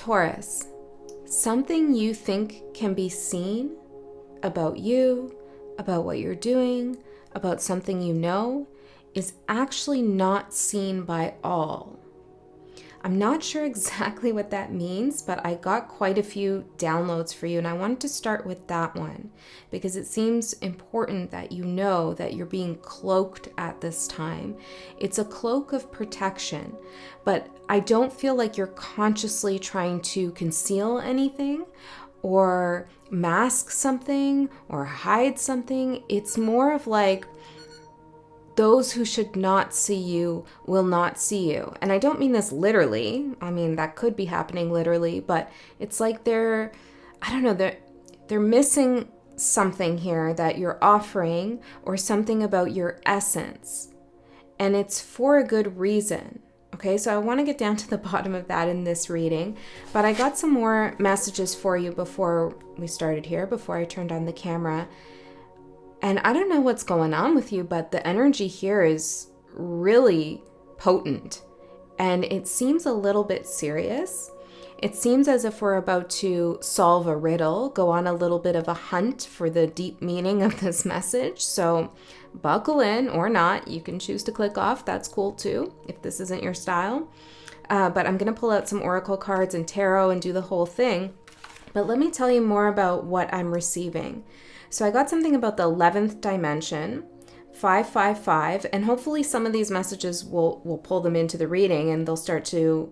Taurus, something you think can be seen about you, about what you're doing, about something you know, is actually not seen by all. I'm not sure exactly what that means, but I got quite a few downloads for you, and I wanted to start with that one because it seems important that you know that you're being cloaked at this time. It's a cloak of protection, but I don't feel like you're consciously trying to conceal anything or mask something or hide something. It's more of like, those who should not see you will not see you. And I don't mean this literally. I mean, that could be happening literally, but it's like they're missing something here that you're offering, or something about your essence. And it's for a good reason. Okay, so I want to get down to the bottom of that in this reading, but I got some more messages for you before we started here, before I turned on the camera. And I don't know what's going on with you, but the energy here is really potent. And it seems a little bit serious. It seems as if we're about to solve a riddle, go on a little bit of a hunt for the deep meaning of this message. So buckle in or not. You can choose to click off. That's cool too, if this isn't your style. But I'm going to pull out some oracle cards and tarot and do the whole thing. But let me tell you more about what I'm receiving. So I got something about the 11th dimension, 555, and hopefully some of these messages will pull them into the reading and they'll start to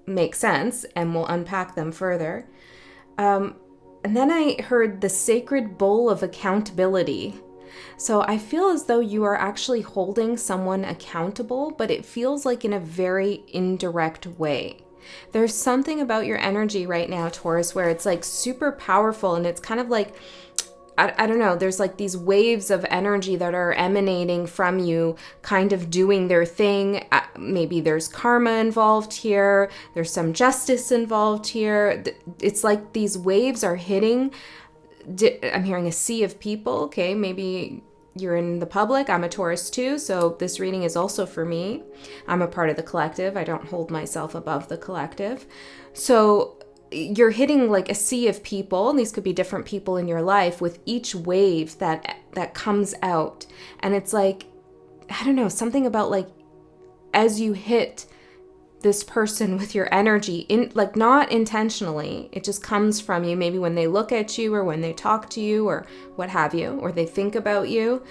make sense and we'll unpack them further. And then I heard the sacred bowl of accountability. So I feel as though you are actually holding someone accountable, but it feels like in a very indirect way. There's something about your energy right now, Taurus, where it's like super powerful, and it's kind of like, I don't know, there's like these waves of energy that are emanating from you, kind of doing their thing. Maybe there's karma involved here. There's some justice involved here. It's like these waves are hitting. I'm hearing a sea of people. Okay, maybe you're in the public. I'm a Taurus too, so this reading is also for me. I'm a part of the collective. I don't hold myself above the collective. So you're hitting like a sea of people, and these could be different people in your life, with each wave that comes out. And it's like, I don't know, something about like, as you hit this person with your energy, in like not intentionally, it just comes from you, maybe when they look at you or when they talk to you or what have you, or they think about you,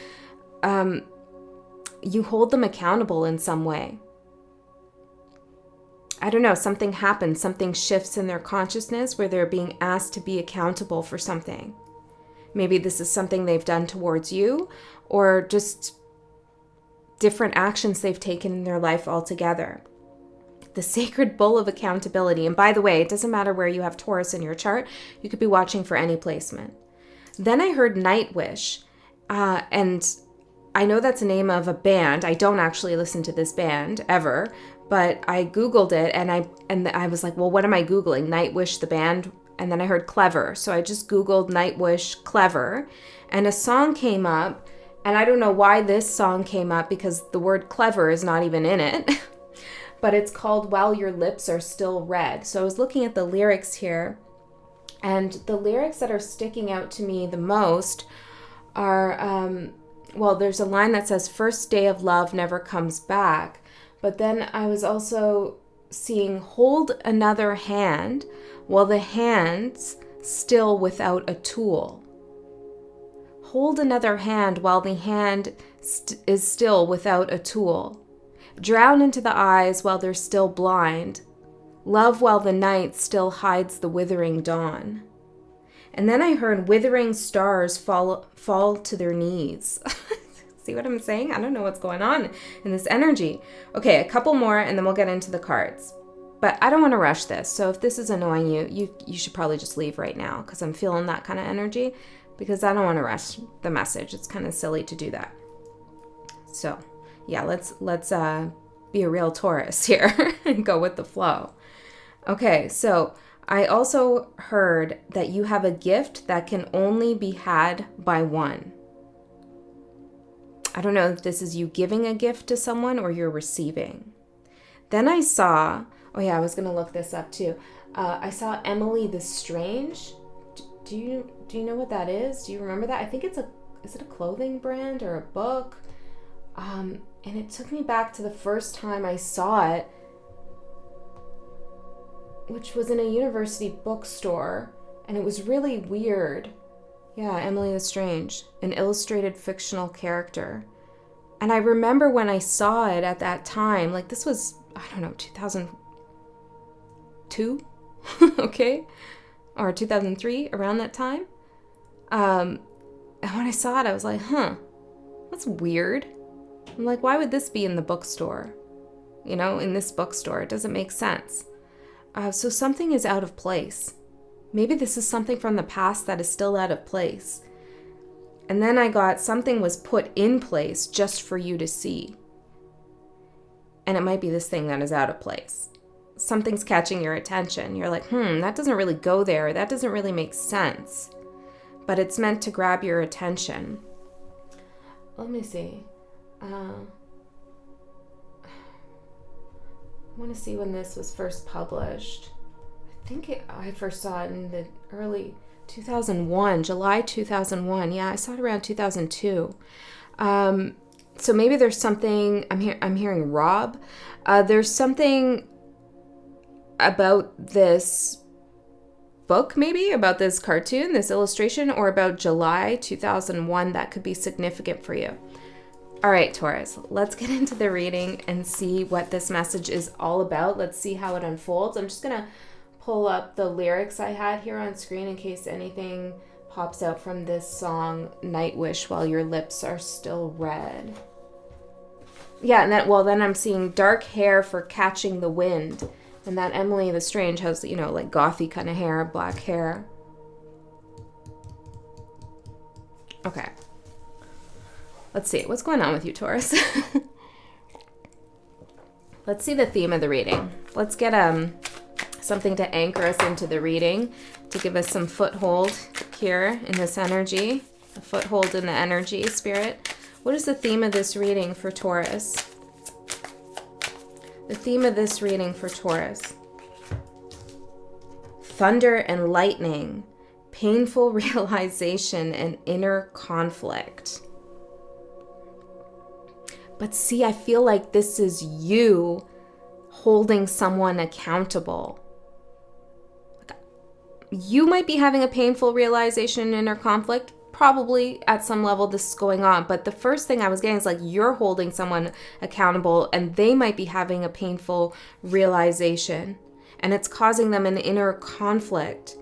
you hold them accountable in some way. I don't know, something happens, something shifts in their consciousness where they're being asked to be accountable for something. Maybe this is something they've done towards you, or just different actions they've taken in their life altogether. The sacred bowl of accountability. And by the way, it doesn't matter where you have Taurus in your chart. You could be watching for any placement. Then I heard Night Wish, and I know that's the name of a band. I don't actually listen to this band ever, but I Googled it, and I was like, well, what am I Googling? Night Wish, the band? And then I heard Clever. So I just Googled Night Wish Clever, and a song came up, and I don't know why this song came up because the word clever is not even in it, but it's called While Your Lips Are Still Red. So I was looking at the lyrics here, and the lyrics that are sticking out to me the most are, well, there's a line that says, first day of love never comes back. But then I was also seeing hold another hand while the hand's still without a tool. Hold another hand while the hand is still without a tool. Drown into the eyes while they're still blind. Love while the night still hides the withering dawn. And then I heard withering stars fall to their knees. See what I'm saying? I don't know what's going on in this energy. Okay, a couple more and then we'll get into the cards. But I don't want to rush this. So if this is annoying you should probably just leave right now, because I'm feeling that kind of energy, because I don't want to rush the message. It's kind of silly to do that. So yeah, let's be a real Taurus here and go with the flow. Okay, so I also heard that you have a gift that can only be had by one. I don't know if this is you giving a gift to someone or you're receiving. Then I saw, oh yeah, I was going to look this up too. I saw Emily the Strange. Do you know what that is? Do you remember that? I think is it a clothing brand or a book? And it took me back to the first time I saw it, which was in a university bookstore, and it was really weird. Yeah, Emily the Strange, an illustrated fictional character. And I remember when I saw it at that time, like this was, I don't know, 2002, okay? Or 2003, around that time. And when I saw it, I was like, that's weird. I'm like, why would this be in the bookstore? You know, in this bookstore, it doesn't make sense. So something is out of place. Maybe this is something from the past that is still out of place. And then I got something was put in place just for you to see. And it might be this thing that is out of place. Something's catching your attention. You're like, that doesn't really go there. That doesn't really make sense. But it's meant to grab your attention. Let me see. I want to see when this was first published. I first saw it in the early 2001, July 2001. Yeah, I saw it around 2002. So maybe there's something, I'm hearing Rob. There's something about this book, maybe about this cartoon, this illustration, or about July 2001 that could be significant for you. All right, Taurus, let's get into the reading and see what this message is all about. Let's see how it unfolds. I'm just going to pull up the lyrics I had here on screen in case anything pops out from this song, Night Wish, while your lips are still red. Yeah, and then I'm seeing dark hair for catching the wind. And that Emily the Strange has, like gothy kind of hair, black hair. Okay. Let's see. What's going on with you, Taurus? Let's see the theme of the reading. Let's get something to anchor us into the reading, to give us some foothold here in this energy, a foothold in the energy, spirit. What is the theme of this reading for Taurus? The theme of this reading for Taurus. Thunder and lightning, painful realization and inner conflict. But see, I feel like this is you holding someone accountable. You might be having a painful realization and inner conflict. Probably at some level this is going on. But the first thing I was getting is like you're holding someone accountable and they might be having a painful realization. And it's causing them an inner conflict.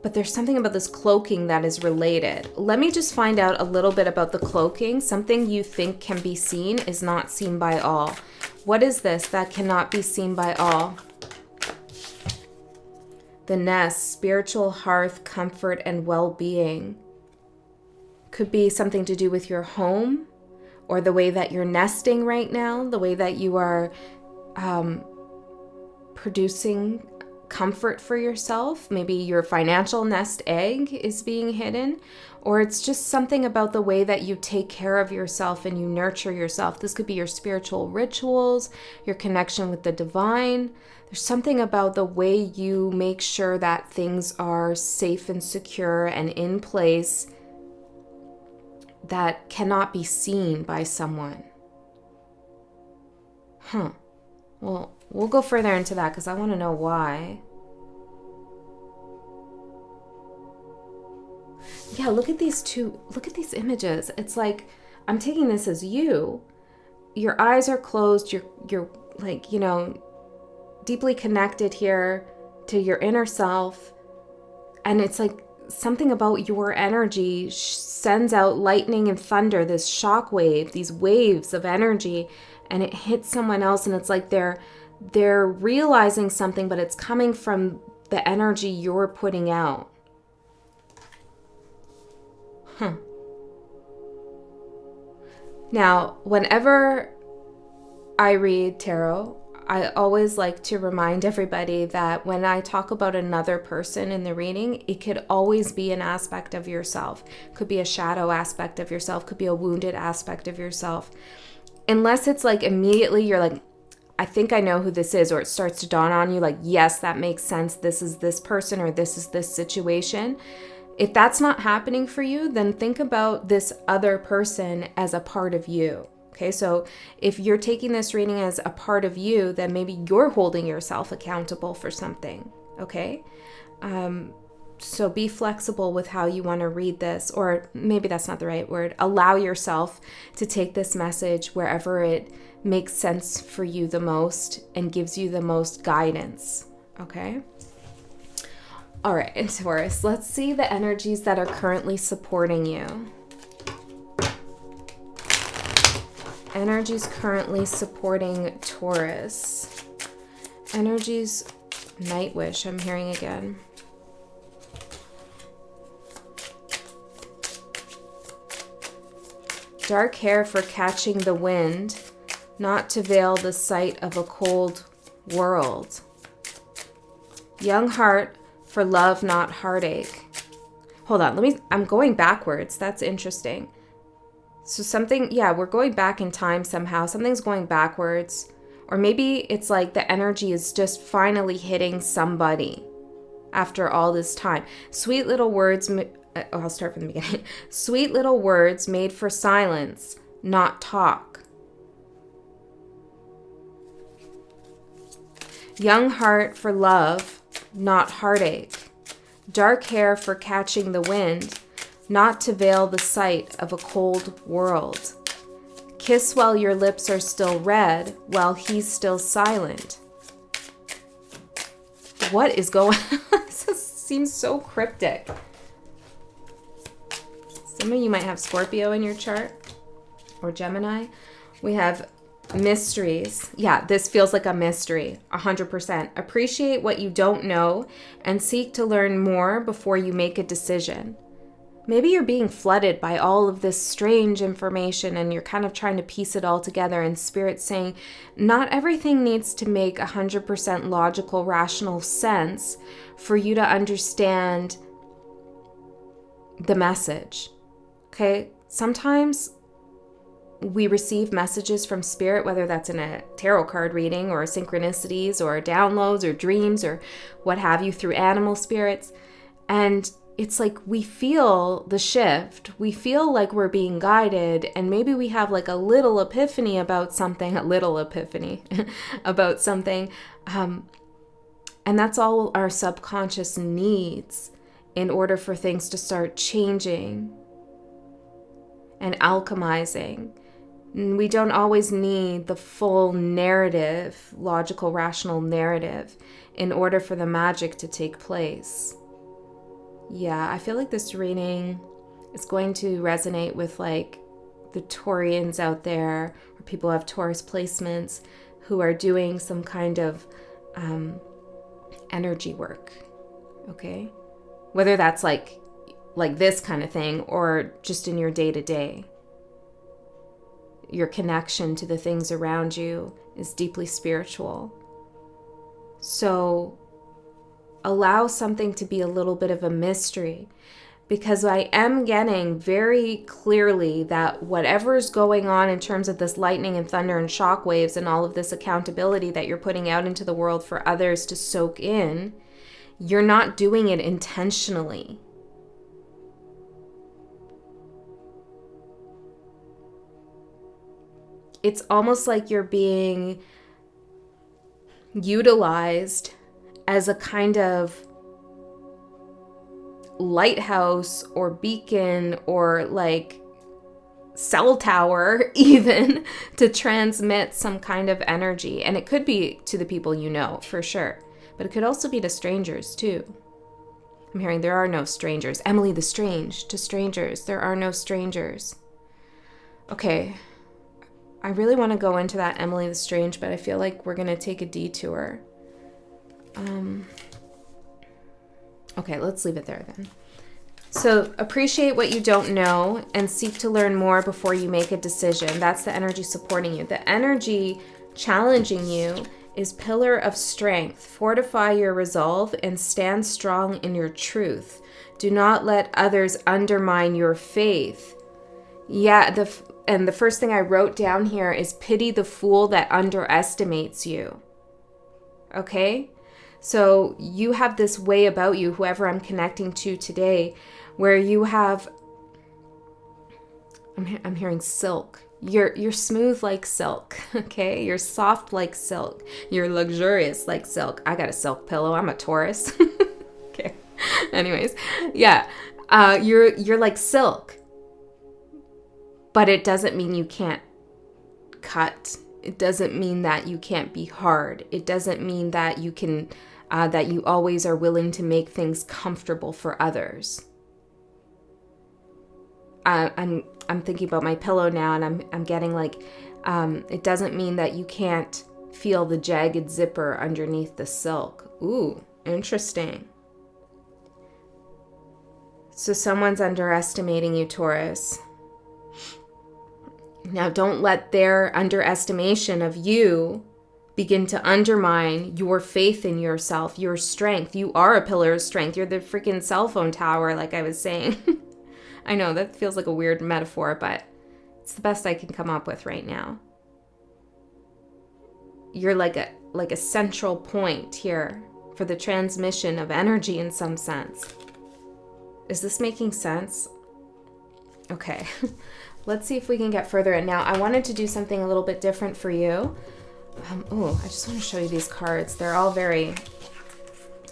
But there's something about this cloaking that is related. Let me just find out a little bit about the cloaking. Something you think can be seen is not seen by all. What is this that cannot be seen by all? The nest, spiritual hearth, comfort, and well-being. Could be something to do with your home or the way that you're nesting right now, the way that you are producing comfort for yourself. Maybe your financial nest egg is being hidden, or it's just something about the way that you take care of yourself and you nurture yourself. This could be your spiritual rituals, your connection with the divine. There's something about the way you make sure that things are safe and secure and in place that cannot be seen by someone. Well, we'll go further into that because I want to know why. Yeah, look at these images. It's like, I'm taking this as you. Your eyes are closed. You're like, deeply connected here to your inner self. And it's like something about your energy sends out lightning and thunder, this shock wave, these waves of energy, and it hits someone else. And it's like they're realizing something, but it's coming from the energy you're putting out. Now, whenever I read tarot, I always like to remind everybody that when I talk about another person in the reading, it could always be an aspect of yourself. Could be a shadow aspect of yourself, could be a wounded aspect of yourself. Unless it's like immediately you're like, I think I know who this is, or it starts to dawn on you like, yes, that makes sense. This is this person, or this is this situation. If that's not happening for you, then think about this other person as a part of you. Okay, so if you're taking this reading as a part of you, then maybe you're holding yourself accountable for something. Okay, so be flexible with how you want to read this, or maybe that's not the right word. Allow yourself to take this message wherever it makes sense for you the most and gives you the most guidance. Okay. All right, and Taurus, let's see the energies that are currently supporting you. Energies currently supporting Taurus. Energies, Night Wish, I'm hearing again. Dark hair for catching the wind, not to veil the sight of a cold world. Young heart for love, not heartache. Hold on, I'm going backwards. That's interesting. So something, yeah, we're going back in time somehow. Something's going backwards. Or maybe it's like the energy is just finally hitting somebody after all this time. Sweet little words, I'll start from the beginning. Sweet little words made for silence, not talk. Young heart for love, not heartache. Dark hair for catching the wind, not to veil the sight of a cold world. Kiss while your lips are still red, while he's still silent. What is going on? This seems so cryptic. Some of you might have Scorpio in your chart, or Gemini. We have mysteries. Yeah, this feels like a mystery, 100%. Appreciate what you don't know and seek to learn more before you make a decision. Maybe you're being flooded by all of this strange information and you're kind of trying to piece it all together, and Spirit's saying not everything needs to make 100% logical, rational sense for you to understand the message. Okay? Sometimes we receive messages from Spirit, whether that's in a tarot card reading or synchronicities or downloads or dreams or what have you, through animal spirits. And it's like we feel the shift. We feel like we're being guided, and maybe we have like a little epiphany about something, about something. And that's all our subconscious needs in order for things to start changing and alchemizing. We don't always need the full narrative, logical, rational narrative, in order for the magic to take place. Yeah, I feel like this reading is going to resonate with like the Taurians out there, or people who have Taurus placements who are doing some kind of energy work, okay? Whether that's like this kind of thing, or just in your day-to-day. Your connection to the things around you is deeply spiritual. So allow something to be a little bit of a mystery, because I am getting very clearly that whatever's going on in terms of this lightning and thunder and shock waves and all of this accountability that you're putting out into the world for others to soak in, you're not doing it intentionally. It's almost like you're being utilized as a kind of lighthouse or beacon or like cell tower even to transmit some kind of energy. And it could be to the people you know, for sure. But it could also be to strangers too. I'm hearing there are no strangers. Emily the Strange, to strangers. There are no strangers. Okay. I really want to go into that Emily the Strange, but I feel like we're going to take a detour. Okay, let's leave it there then. So appreciate what you don't know and seek to learn more before you make a decision. That's the energy supporting you. The energy challenging you is pillar of strength. Fortify your resolve and stand strong in your truth. Do not let others undermine your faith. Yeah, and the first thing I wrote down here is pity the fool that underestimates you. Okay? So you have this way about you, whoever I'm connecting to today, where you have, I'm hearing silk. You're smooth like silk, okay? You're soft like silk. You're luxurious like silk. I got a silk pillow. I'm a Taurus. Okay. Anyways, yeah. You're like silk. But it doesn't mean you can't cut. It doesn't mean that you can't be hard. It doesn't mean that you can, that you always are willing to make things comfortable for others. I'm thinking about my pillow now, and I'm getting like, it doesn't mean that you can't feel the jagged zipper underneath the silk. Ooh, interesting. So someone's underestimating you, Taurus. Now, don't let their underestimation of you begin to undermine your faith in yourself, your strength. You are a pillar of strength. You're the freaking cell phone tower, like I was saying. I know that feels like a weird metaphor, but it's the best I can come up with right now. You're like a central point here for the transmission of energy in some sense. Is this making sense? Okay. Let's see if we can get further in. Now, I wanted to do something a little bit different for you. I just want to show you these cards. They're all very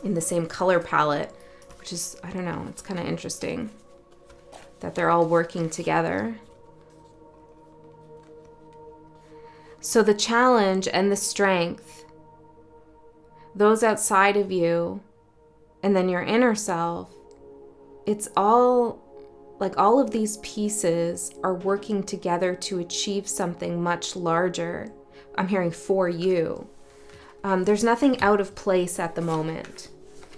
in the same color palette, which is, I don't know, it's kind of interesting that they're all working together. So the challenge and the strength, those outside of you, and then your inner self, it's all like all of these pieces are working together to achieve something much larger. I'm hearing for you. There's nothing out of place at the moment.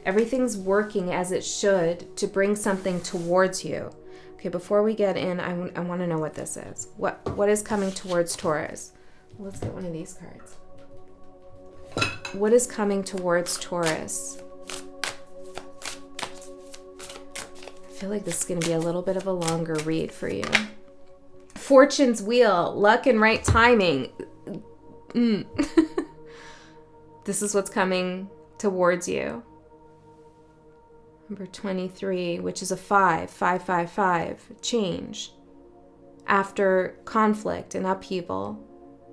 Everything's working as it should to bring something towards you. Okay, before we get in, I want to know what this is. What is coming towards Taurus? Let's get one of these cards. What is coming towards Taurus? I feel like this is going to be a little bit of a longer read for you. Fortune's wheel, luck and right timing. This is what's coming towards you. Number 23, which is a 5, change. After conflict and upheaval,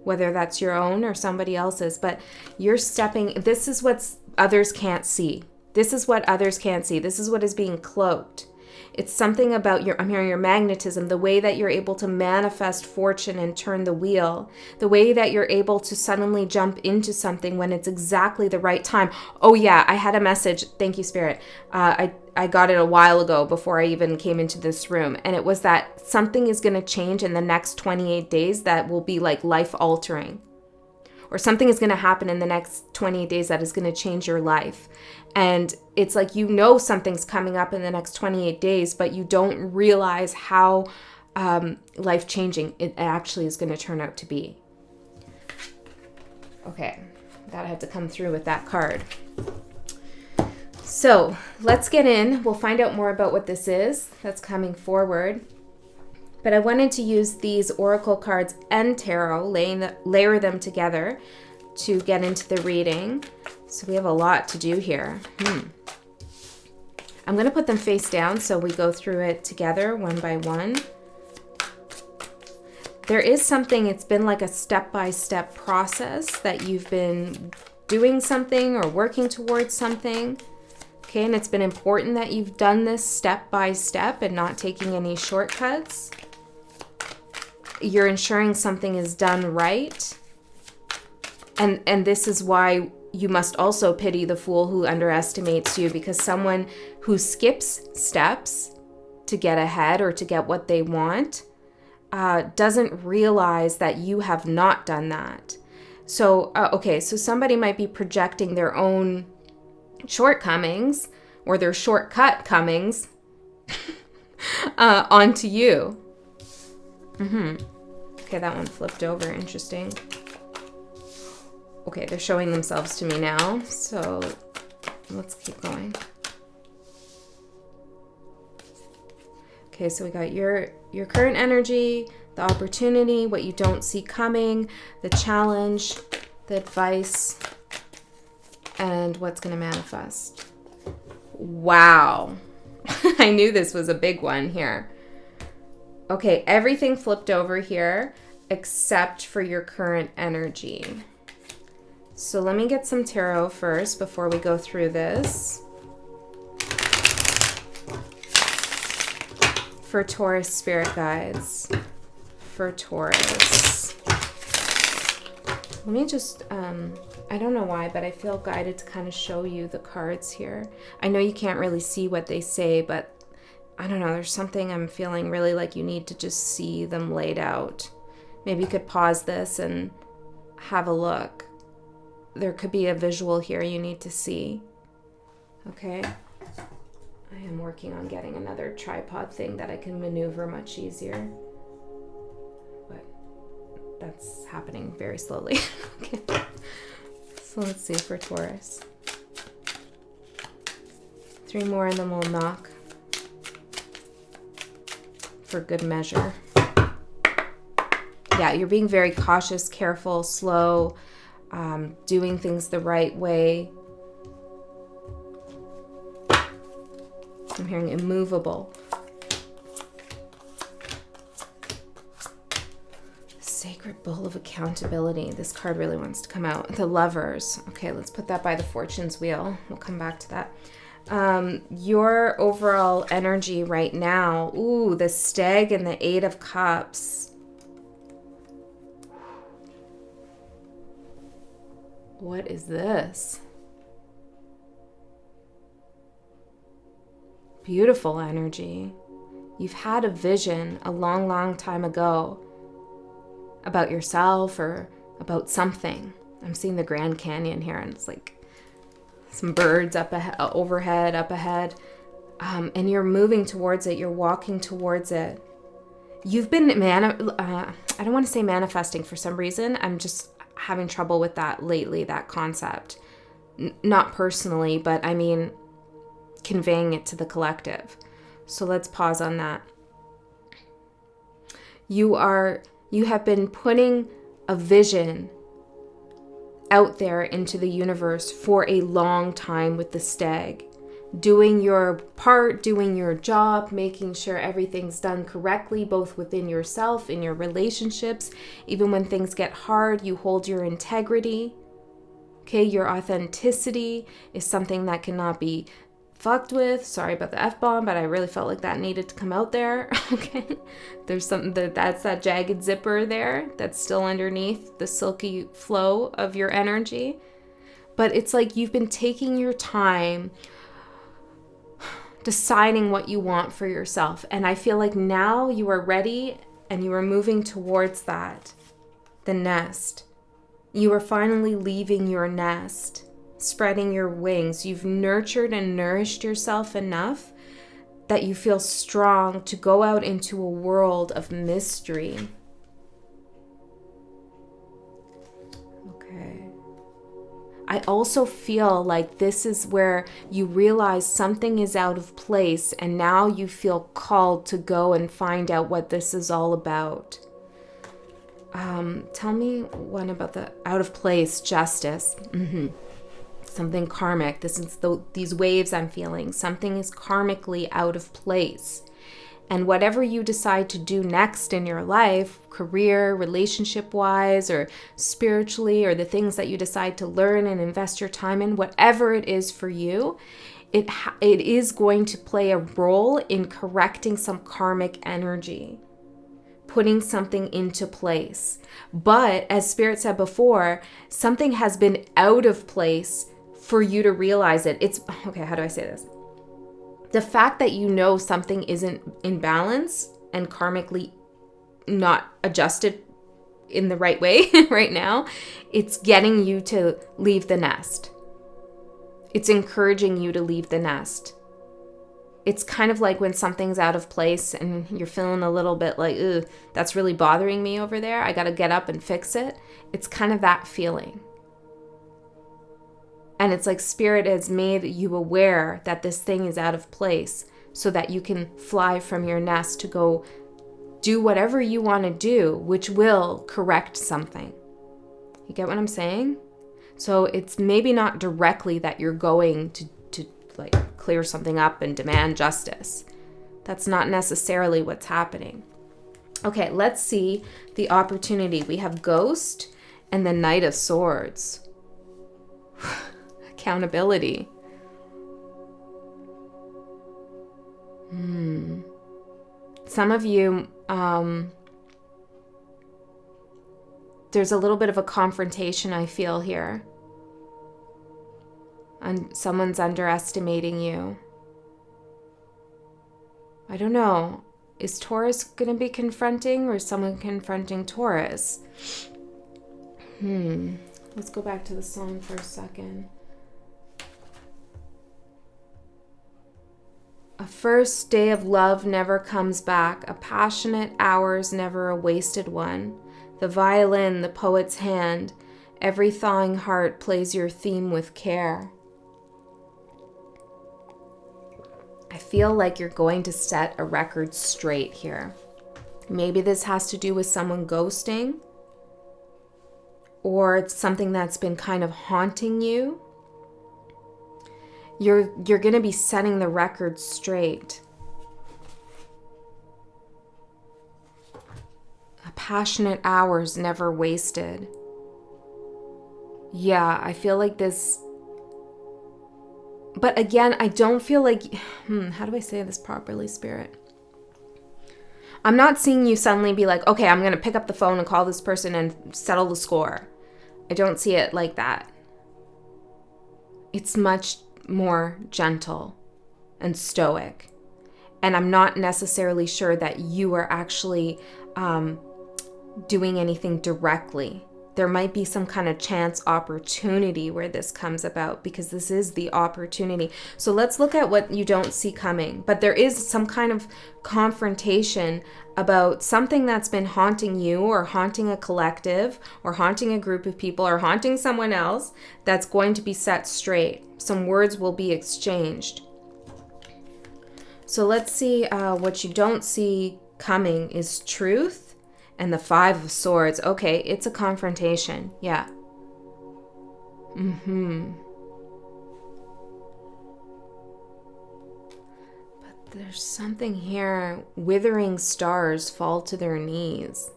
whether that's your own or somebody else's, but you're stepping, this is what others can't see. This is what others can't see. This is what is being cloaked. It's something about I'm hearing your magnetism, the way that you're able to manifest fortune and turn the wheel, the way that you're able to suddenly jump into something when it's exactly the right time. Oh yeah, I had a message. Thank you, Spirit. I got it a while ago before I even came into this room. And it was that something is going to change in the next 28 days that will be like life altering. Or something is going to happen in the next 28 days that is going to change your life. And it's like, you know, something's coming up in the next 28 days, but you don't realize how life-changing it actually is going to turn out to be. Okay, that had to come through with that card. So let's get in. We'll find out more about what this is that's coming forward. But I wanted to use these oracle cards and tarot, layer them together to get into the reading. So we have a lot to do here. I'm going to put them face down so we go through it together one by one. There is something, it's been like a step-by-step process that you've been doing something or working towards something. Okay, and it's been important that you've done this step by step and not taking any shortcuts. You're ensuring something is done right. And this is why you must also pity the fool who underestimates you, because someone who skips steps to get ahead or to get what they want doesn't realize that you have not done that. So, so somebody might be projecting their own shortcomings or their shortcut comings onto you. Okay, that one flipped over. Interesting. Okay, they're showing themselves to me now, so let's keep going. Okay, Okay, so we got your current energy, the opportunity, what you don't see coming, the challenge, the advice, and what's going to manifest. Wow. I knew this was a big one here. Okay, everything flipped over here except for your current energy. So let me get some tarot first before we go through this. For Taurus spirit guides. For Taurus. Let me just, I don't know why, but I feel guided to kind of show you the cards here. I know you can't really see what they say, but I don't know, there's something I'm feeling really like you need to just see them laid out. Maybe you could pause this and have a look. There could be a visual here you need to see. Okay. I am working on getting another tripod thing that I can maneuver much easier. But that's happening very slowly. Okay. So let's see for Taurus. 3 more and then we'll knock. For good measure. Yeah, you're being very cautious, careful, slow, doing things the right way. I'm hearing immovable. Sacred Bull of Accountability. This card really wants to come out. The Lovers. Okay, let's put that by the Fortune's Wheel. We'll come back to that. Your overall energy right now. Ooh, the Stag and the 8 of Cups. What is this? Beautiful energy. You've had a vision a long, long time ago about yourself or about something. I'm seeing the Grand Canyon here, and it's like some birds up ahead, overhead, up ahead, and you're moving towards it. You're walking towards it. You've been I don't want to say manifesting for some reason. I'm just having trouble with that lately. That concept, not personally, but I mean conveying it to the collective. So let's pause on that. You have been putting a vision out there into the universe for a long time with the Stag. Doing your part, doing your job, making sure everything's done correctly, both within yourself, in your relationships. Even when things get hard, you hold your integrity. Okay, your authenticity is something that cannot be fucked with. Sorry about the F-bomb, but I really felt like that needed to come out there. Okay. There's something that's that jagged zipper there that's still underneath the silky flow of your energy. But it's like you've been taking your time deciding what you want for yourself. And I feel like now you are ready and you are moving towards that. The nest. You are finally leaving your nest, spreading your wings. You've nurtured and nourished yourself enough that you feel strong to go out into a world of mystery. Okay. I also feel like this is where you realize something is out of place, and now you feel called to go and find out what this is all about. Tell me one about the out of place justice. Something karmic. This is these waves I'm feeling. Something is karmically out of place. And whatever you decide to do next in your life, career, relationship-wise, or spiritually, or the things that you decide to learn and invest your time in, whatever it is for you, it is going to play a role in correcting some karmic energy, putting something into place. But as Spirit said before, something has been out of place for you to realize it. It's, okay, how do I say this? The fact that you know something isn't in balance and karmically not adjusted in the right way right now, it's getting you to leave the nest. It's encouraging you to leave the nest. It's kind of like when something's out of place and you're feeling a little bit like, ugh, that's really bothering me over there. I got to get up and fix it. It's kind of that feeling. And it's like Spirit has made you aware that this thing is out of place. so that you can fly from your nest to go do whatever you want to do, which will correct something. You get what I'm saying? So it's maybe not directly that you're going to like clear something up and demand justice. That's not necessarily what's happening. Okay, let's see the opportunity. We have Ghost and the Knight of Swords. Accountability. Some of you, there's a little bit of a confrontation I feel here. And someone's underestimating you. I don't know. Is Taurus going to be confronting or someone confronting Taurus? Let's go back to the song for a second. A first day of love never comes back. A passionate hour's never a wasted one. The violin, the poet's hand. Every thawing heart plays your theme with care. I feel like you're going to set a record straight here. Maybe this has to do with someone ghosting, or it's something that's been kind of haunting you. You're going to be setting the record straight. A passionate hour's never wasted. Yeah, I feel like this. But again, I don't feel like, how do I say this properly, Spirit? I'm not seeing you suddenly be like, okay, I'm going to pick up the phone and call this person and settle the score. I don't see it like that. It's much more gentle and stoic. And I'm not necessarily sure that you are actually doing anything directly. There might be some kind of chance opportunity where this comes about, because this is the opportunity. So let's look at what you don't see coming. But there is some kind of confrontation about something that's been haunting you, or haunting a collective, or haunting a group of people, or haunting someone else, that's going to be set straight. Some words will be exchanged. So let's see, what you don't see coming is truth. And the Five of Swords. Okay, it's a confrontation. Yeah. But there's something here. Withering stars fall to their knees.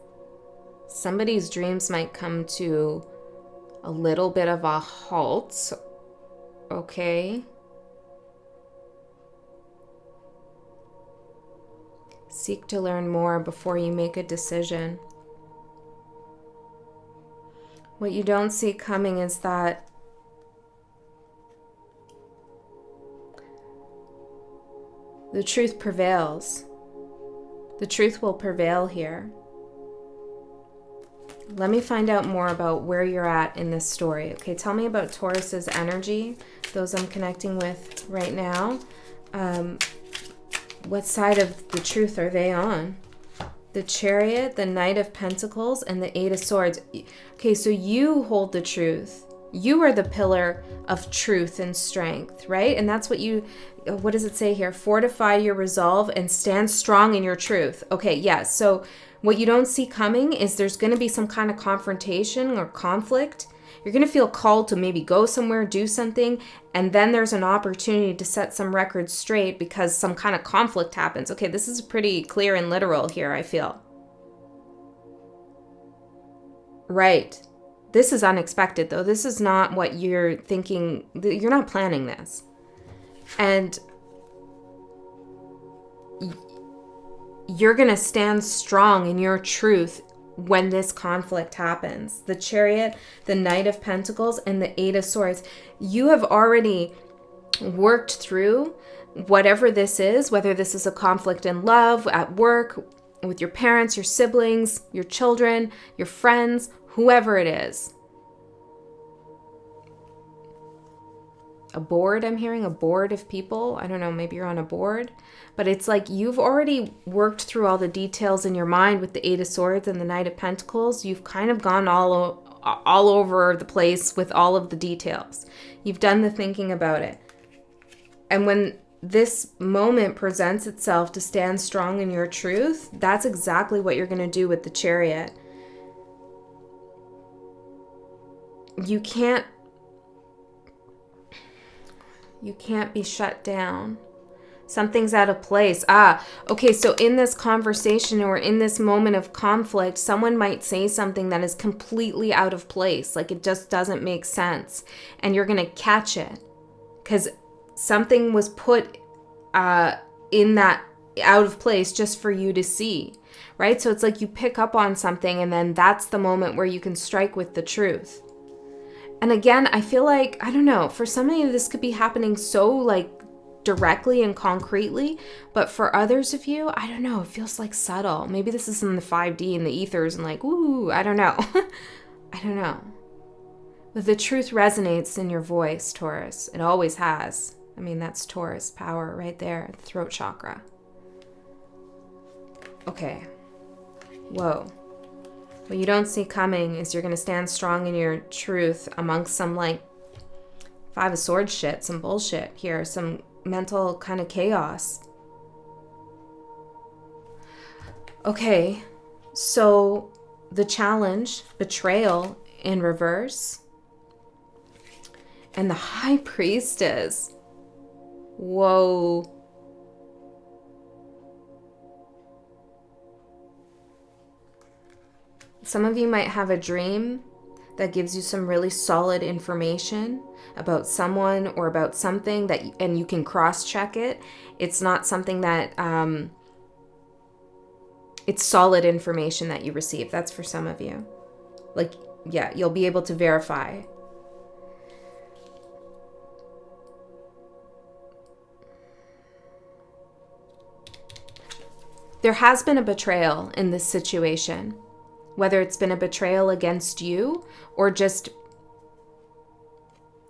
Somebody's dreams might come to a little bit of a halt. Okay. Seek to learn more before you make a decision. What you don't see coming is that the truth prevails. The truth will prevail here. Let me find out more about where you're at in this story. Okay, tell me about Taurus's energy, those I'm connecting with right now. What side of the truth are they on? The Chariot, the Knight of Pentacles, and the Eight of Swords. Okay, so you hold the truth. You are the pillar of truth and strength, right? And that's what what does it say here? Fortify your resolve and stand strong in your truth. Okay, yes. So what you don't see coming is there's going to be some kind of confrontation or conflict. You're going to feel called to maybe go somewhere, do something, and then there's an opportunity to set some records straight because some kind of conflict happens. Okay, this is pretty clear and literal here, I feel. Right. This is unexpected, though. This is not what you're thinking. You're not planning this. And you're going to stand strong in your truth when this conflict happens. The Chariot, the Knight of Pentacles, and the Eight of Swords. You have already worked through whatever this is, whether this is a conflict in love, at work, with your parents, your siblings, your children, your friends, whoever it is. A board, I'm hearing a board of people. I don't know, maybe you're on a board. But it's like you've already worked through all the details in your mind with the Eight of Swords and the Knight of Pentacles. You've kind of gone all over the place with all of the details. You've done the thinking about it. And when this moment presents itself to stand strong in your truth, that's exactly what you're going to do with the Chariot. You can't be shut down. Something's out of place. Okay, so in this conversation or in this moment of conflict, someone might say something that is completely out of place, like it just doesn't make sense, and you're going to catch it because something was put in that out of place just for you to see, right? So it's like you pick up on something and then that's the moment where you can strike with the truth. And again, I feel like, I don't know, for some of you, this could be happening so like directly and concretely, but for others of you, I don't know, it feels like subtle. Maybe this is in the 5D and the ethers and like, ooh, I don't know. I don't know. But the truth resonates in your voice, Taurus. It always has. I mean, that's Taurus power right there, the throat chakra. Okay. Whoa. What you don't see coming is you're going to stand strong in your truth amongst some like 5 of Swords shit, some bullshit here, some mental kind of chaos. Okay, so the challenge, betrayal in reverse, and the High Priestess. Whoa. Some of you might have a dream that gives you some really solid information about someone or about something that, and you can cross-check it. It's not something that, it's solid information that you receive. That's for some of you. Like, yeah, you'll be able to verify. There has been a betrayal in this situation. Whether it's been a betrayal against you or just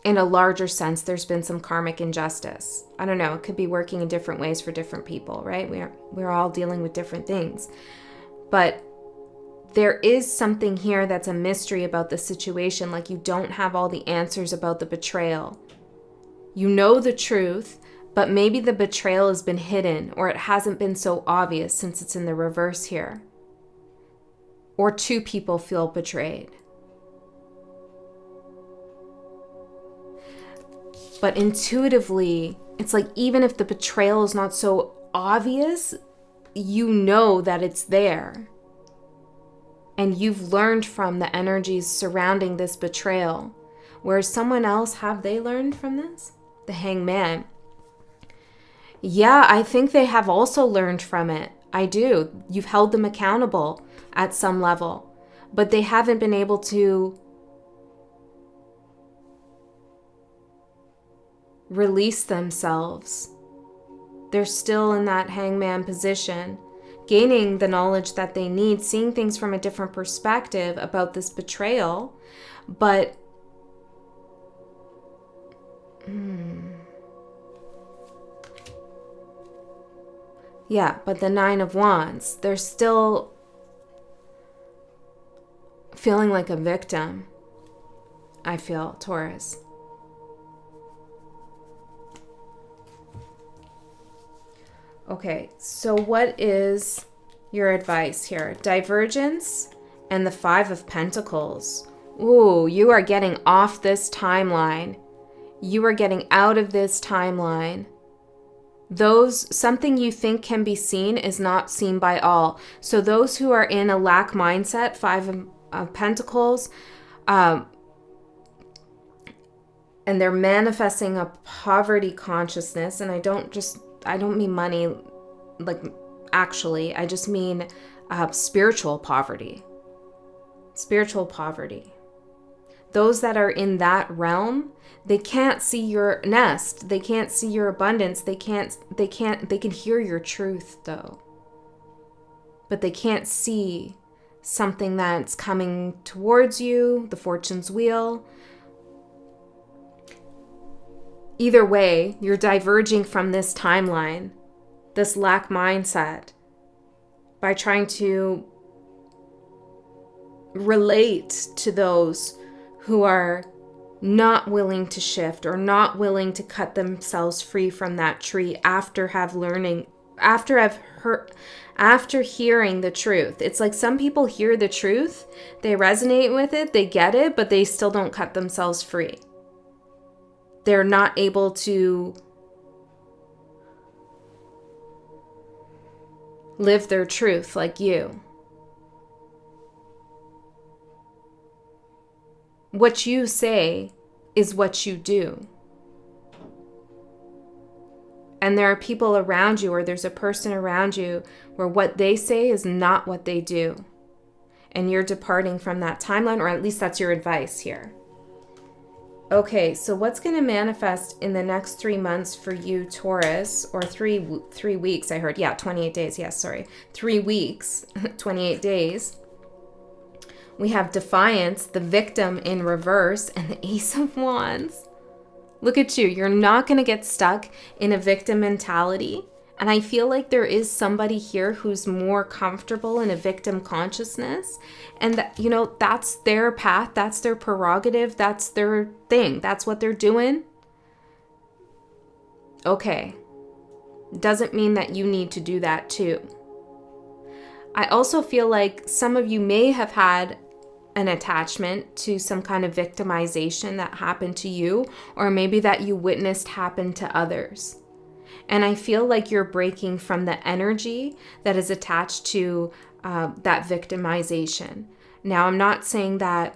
in a larger sense, there's been some karmic injustice. I don't know. It could be working in different ways for different people, right? We're all dealing with different things. But there is something here that's a mystery about the situation. Like you don't have all the answers about the betrayal. You know the truth, but maybe the betrayal has been hidden or it hasn't been so obvious since it's in the reverse here. Or 2 people feel betrayed. But intuitively, it's like even if the betrayal is not so obvious, you know that it's there. And you've learned from the energies surrounding this betrayal. Whereas someone else, have they learned from this? The Hangman. Yeah, I think they have also learned from it. I do. You've held them accountable at some level, but they haven't been able to release themselves. They're still in that hangman position, gaining the knowledge that they need, seeing things from a different perspective about this betrayal, but yeah, but the 9 of Wands, they're still feeling like a victim, I feel, Taurus. Okay, so what is your advice here? Divergence and the 5 of Pentacles. Ooh, you are getting off this timeline. You are getting out of this timeline. Something you think can be seen is not seen by all. So those who are in a lack mindset, 5 of Pentacles, and they're manifesting a poverty consciousness, and I don't mean money, like actually, I just mean spiritual poverty. Spiritual poverty. Those that are in that realm, they can't see your nest. They can't see your abundance. They can hear your truth though. But they can't see something that's coming towards you, the fortune's wheel. Either way, you're diverging from this timeline, this lack mindset, by trying to relate to those who are not willing to shift or not willing to cut themselves free from that tree after hearing the truth. It's like some people hear the truth, they resonate with it, they get it, but they still don't cut themselves free. They're not able to live their truth like you. What you say is what you do. And there are people around you, or there's a person around you where what they say is not what they do. And you're departing from that timeline, or at least that's your advice here. Okay, so what's going to manifest in the next 3 months for you, Taurus, or three weeks, I heard. Yeah, 28 days. Yes, sorry. 3 weeks, 28 days. We have Defiance, the Victim in reverse, and the Ace of Wands. Look at you. You're not going to get stuck in a victim mentality. And I feel like there is somebody here who's more comfortable in a victim consciousness. And, that, you know, that's their path. That's their prerogative. That's their thing. That's what they're doing. Okay. Doesn't mean that you need to do that too. I also feel like some of you may have had an attachment to some kind of victimization that happened to you, or maybe that you witnessed happen to others. And I feel like you're breaking from the energy that is attached to that victimization. Now, I'm not saying that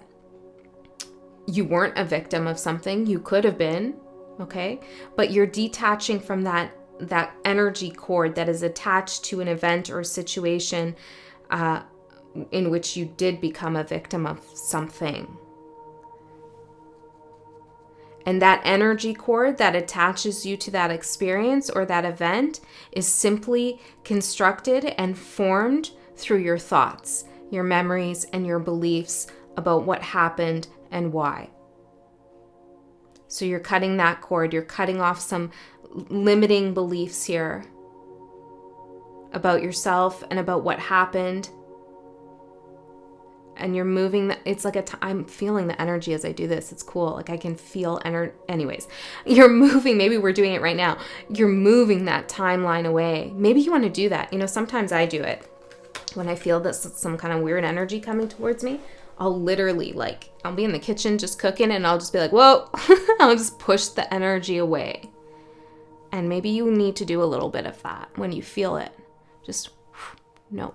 you weren't a victim of something. You could have been, okay? But you're detaching from that energy cord that is attached to an event or a situation in which you did become a victim of something. And that energy cord that attaches you to that experience or that event is simply constructed and formed through your thoughts, your memories, and your beliefs about what happened and why. So you're cutting that cord. You're cutting off some limiting beliefs here about yourself and about what happened. And you're moving, it's like I'm feeling the energy as I do this. It's cool. Like I can feel anyways, you're moving, maybe we're doing it right now. You're moving that timeline away. Maybe you want to do that. You know, sometimes I do it when I feel that some kind of weird energy coming towards me. I'll literally I'll be in the kitchen just cooking and I'll just be like, whoa, I'll just push the energy away. And maybe you need to do a little bit of that when you feel it. Just, no.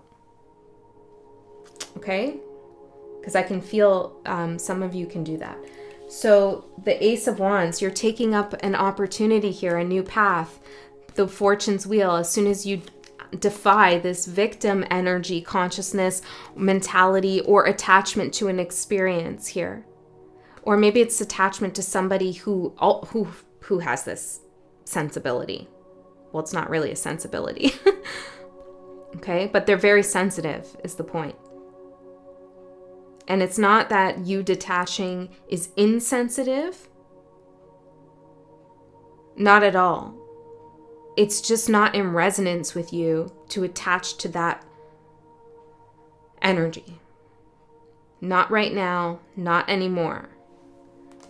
Okay? Because I can feel some of you can do that. So the Ace of Wands, you're taking up an opportunity here, a new path, the Fortune's Wheel. As soon as you defy this victim energy, consciousness, mentality, or attachment to an experience here. Or maybe it's attachment to somebody who has this sensibility. Well, it's not really a sensibility. Okay, but they're very sensitive is the point. And it's not that you detaching is insensitive. Not at all. It's just not in resonance with you to attach to that energy. Not right now, not anymore.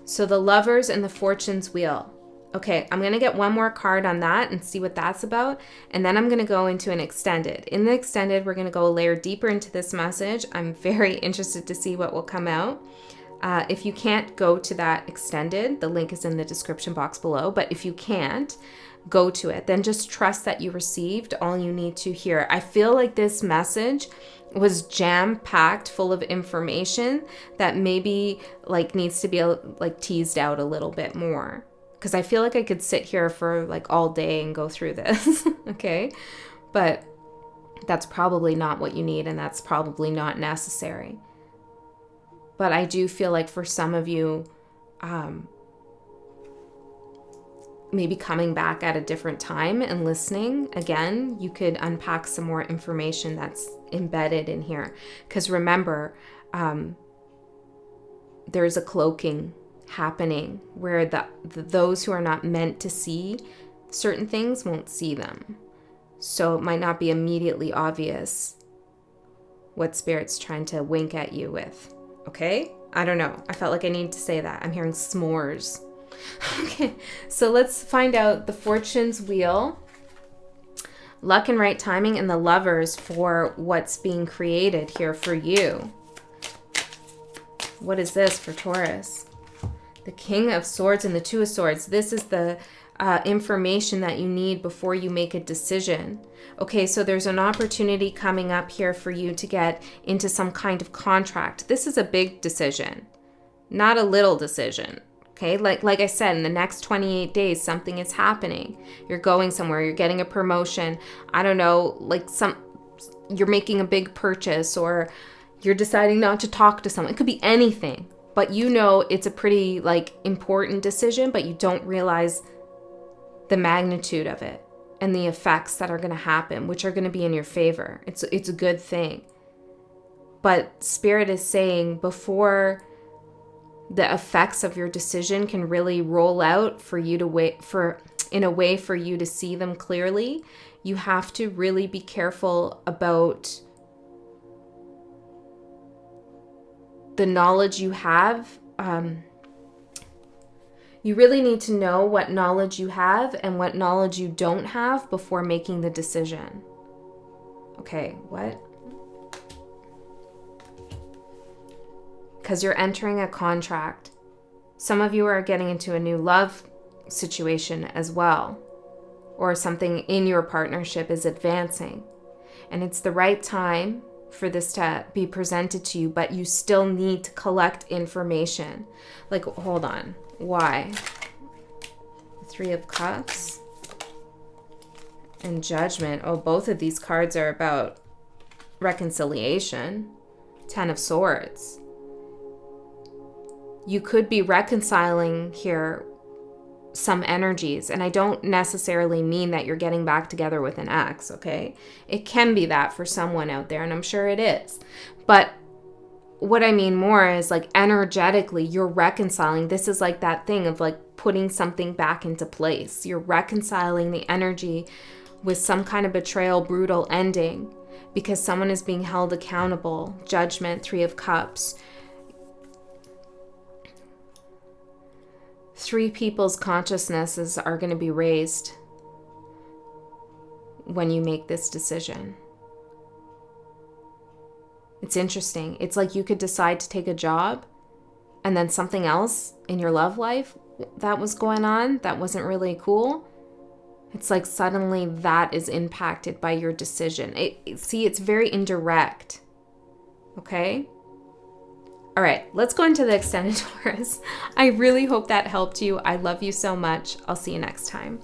So the Lovers and the Fortune's Wheel. Okay, I'm going to get one more card on that and see what that's about. And then I'm going to go into an extended. In the extended, we're going to go a layer deeper into this message. I'm very interested to see what will come out. If you can't go to that extended, the link is in the description box below. But if you can't go to it, then just trust that you received all you need to hear. I feel like this message was jam-packed full of information that maybe needs to be teased out a little bit more. Because I feel like I could sit here for all day and go through this, okay? But that's probably not what you need, and that's probably not necessary. But I do feel like for some of you, maybe coming back at a different time and listening again, you could unpack some more information that's embedded in here. Because remember, there's a cloaking happening where those who are not meant to see certain things won't see them. So it might not be immediately obvious what Spirit's trying to wink at you with. Okay? I don't know. I felt like I needed to say that. I'm hearing s'mores. Okay, so let's find out the Fortune's Wheel, luck and right timing, and the Lovers for what's being created here for you. What is this for Taurus? The King of Swords and the Two of Swords. This is the information that you need before you make a decision. Okay, so there's an opportunity coming up here for you to get into some kind of contract. This is a big decision, not a little decision. Okay, like I said, in the next 28 days, something is happening. You're going somewhere, you're getting a promotion. I don't know, like you're making a big purchase, or you're deciding not to talk to someone. It could be anything, but you know it's a pretty important decision, but you don't realize the magnitude of it and the effects that are going to happen, which are going to be in your favor. It's a good thing. But Spirit is saying before the effects of your decision can really roll out for you to wait for, in a way for you to see them clearly, you have to really be careful about the knowledge you have. You really need to know what knowledge you have and what knowledge you don't have before making the decision. Okay, what? Because you're entering a contract. Some of you are getting into a new love situation as well, or something in your partnership is advancing. And it's the right time for this to be presented to you, but you still need to collect information. Hold on. Why? Three of Cups and Judgment. Oh, both of these cards are about reconciliation. Ten of Swords. You could be reconciling here some energies, and I don't necessarily mean that you're getting back together with an ex, okay? It can be that for someone out there, and I'm sure it is. But what I mean more is energetically, you're reconciling. This is that thing of putting something back into place. You're reconciling the energy with some kind of betrayal, brutal ending, because someone is being held accountable. Judgment, Three of Cups. Three people's consciousnesses are going to be raised when you make this decision. It's interesting. It's like you could decide to take a job and then something else in your love life that was going on that wasn't really cool. It's like suddenly that is impacted by your decision. It's very indirect. Okay? All right, let's go into the extended Taurus. I really hope that helped you. I love you so much. I'll see you next time.